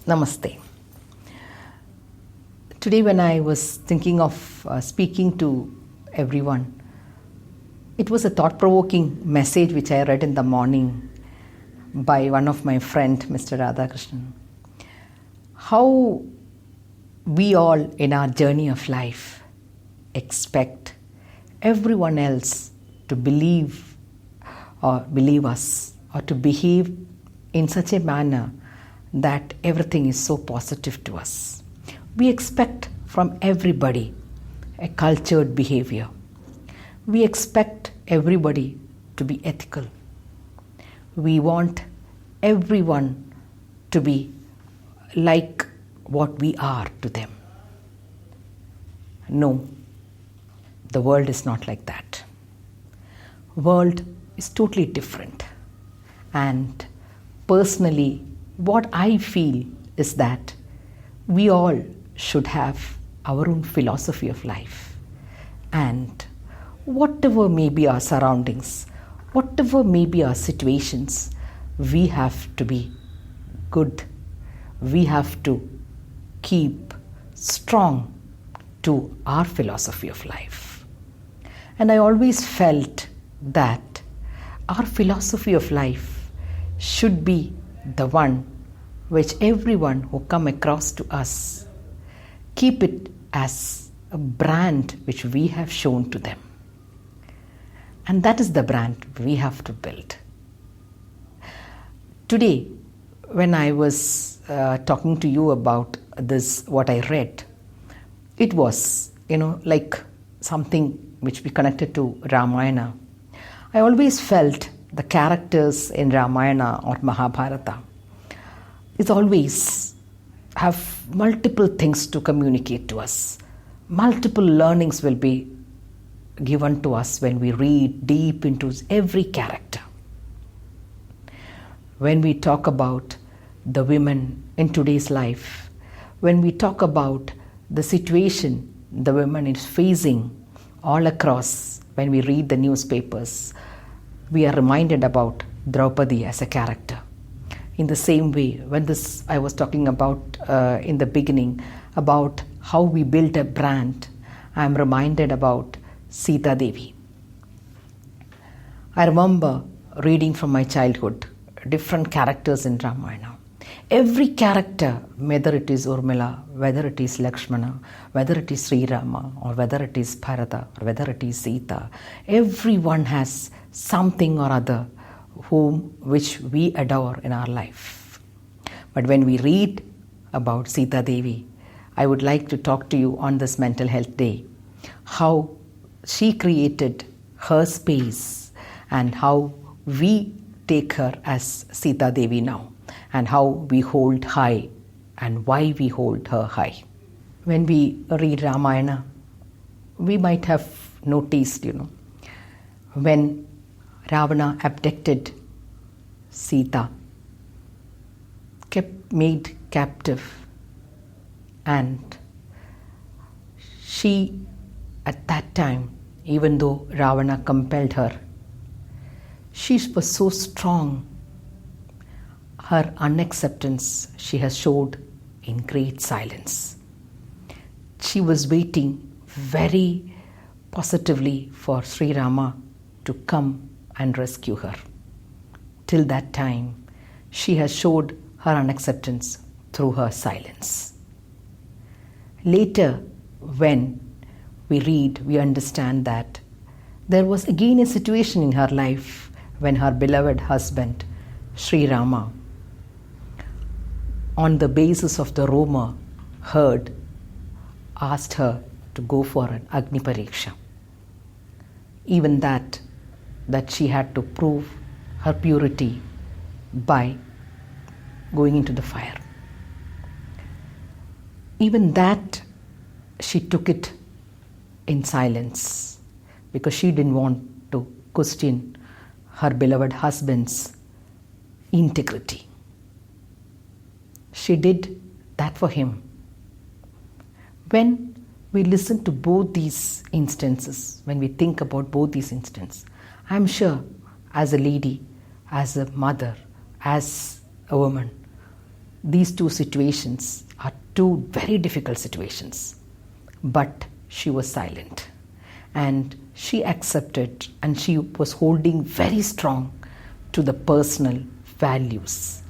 Namaste. Today when I was thinking of speaking to everyone, it was a thought-provoking message which I read in the morning by one of my friend, Mr. Radhakrishnan. How we all in our journey of life expect everyone else to believe us or to behave in such a manner that everything is so positive to us. We expect from everybody a cultured behavior. We expect everybody to be ethical. We want everyone to be like what we are to them. No, the world is not like that. World is totally different. And personally, what I feel is that we all should have our own philosophy of life. And whatever may be our surroundings, whatever may be our situations, we have to be good. We have to keep strong to our philosophy of life. And I always felt that our philosophy of life should be the one which everyone who come across to us, keep it as a brand which we have shown to them. And that is the brand we have to build. Today, when I was talking to you about this, what I read, it was, like something which we connected to Ramayana. I always felt the characters in Ramayana or Mahabharata is always have multiple things to communicate to us. Multiple learnings will be given to us when we read deep into every character. When we talk about the women in today's life, when we talk about the situation the women is facing all across, when we read the newspapers, we are reminded about Draupadi as a character. In the same way, when I was talking about in the beginning about how we build a brand, I am reminded about Sita Devi. I remember reading from my childhood different characters in Ramayana. Every character, whether it is Urmila, whether it is Lakshmana, whether it is Sri Rama, or whether it is Bharata, or whether it is Sita, everyone has something or other which we adore in our life. But when we read about Sita Devi, I would like to talk to you on this Mental Health Day, how she created her space and how we take her as Sita Devi now, and how we hold high and why we hold her high. When we read Ramayana, we might have noticed, when Ravana abducted Sita, made captive, and she at that time, even though Ravana compelled her, she was so strong. Her unacceptance she has showed in great silence. She was waiting very positively for Sri Rama to come and rescue her. Till that time, she has showed her unacceptance through her silence. Later, when we read, we understand that there was again a situation in her life when her beloved husband, Sri Rama, on the basis of the rumor heard, asked her to go for an Agni Pariksha. Even that she had to prove her purity by going into the fire. Even that she took it in silence because she didn't want to question her beloved husband's integrity. She did that for him. When we listen to both these instances, when we think about both these instances, I'm sure as a lady, as a mother, as a woman, these two situations are two very difficult situations. But she was silent and she accepted, and she was holding very strong to the personal values,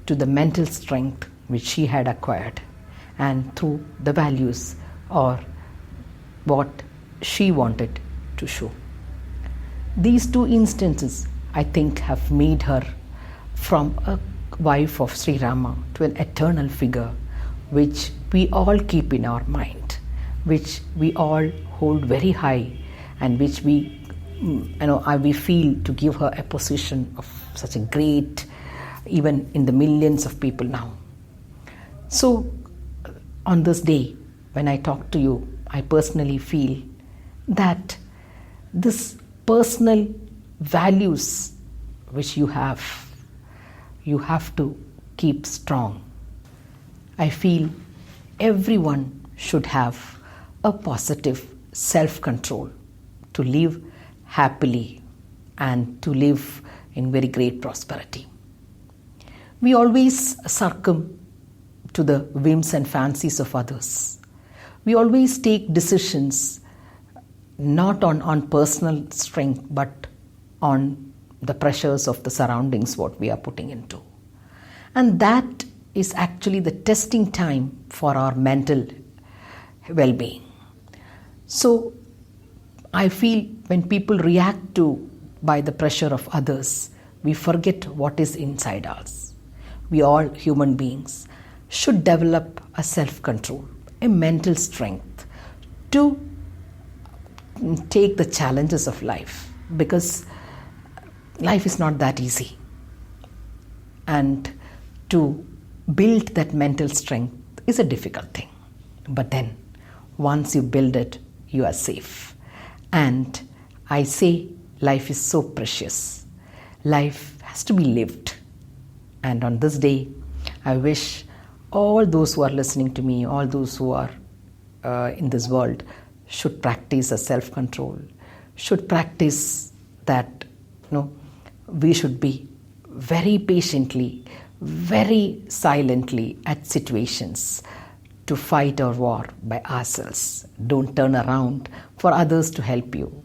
to the mental strength which she had acquired, and through the values or what she wanted to show. These two instances, I think, have made her from a wife of Sri Rama to an eternal figure which we all keep in our mind, which we all hold very high, and which we feel to give her a position of such a great, even in the millions of people now. So on this day, when I talk to you, I personally feel that this personal values which you have to keep strong. I feel everyone should have a positive self-control to live happily and to live in very great prosperity. We always succumb to the whims and fancies of others. We always take decisions not on personal strength, but on the pressures of the surroundings, what we are putting into. And that is actually the testing time for our mental well-being. So I feel when people react by the pressure of others, we forget what is inside us. We all human beings should develop a self-control, a mental strength to take the challenges of life, because life is not that easy. And to build that mental strength is a difficult thing. But then, once you build it, you are safe. And I say life is so precious. Life has to be lived. And on this day, I wish all those who are listening to me, all those who are in this world, should practice a self-control, should practice that, we should be very patiently, very silently at situations to fight our war by ourselves. Don't turn around for others to help you.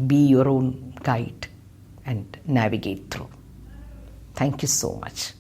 Be your own guide and navigate through. Thank you so much.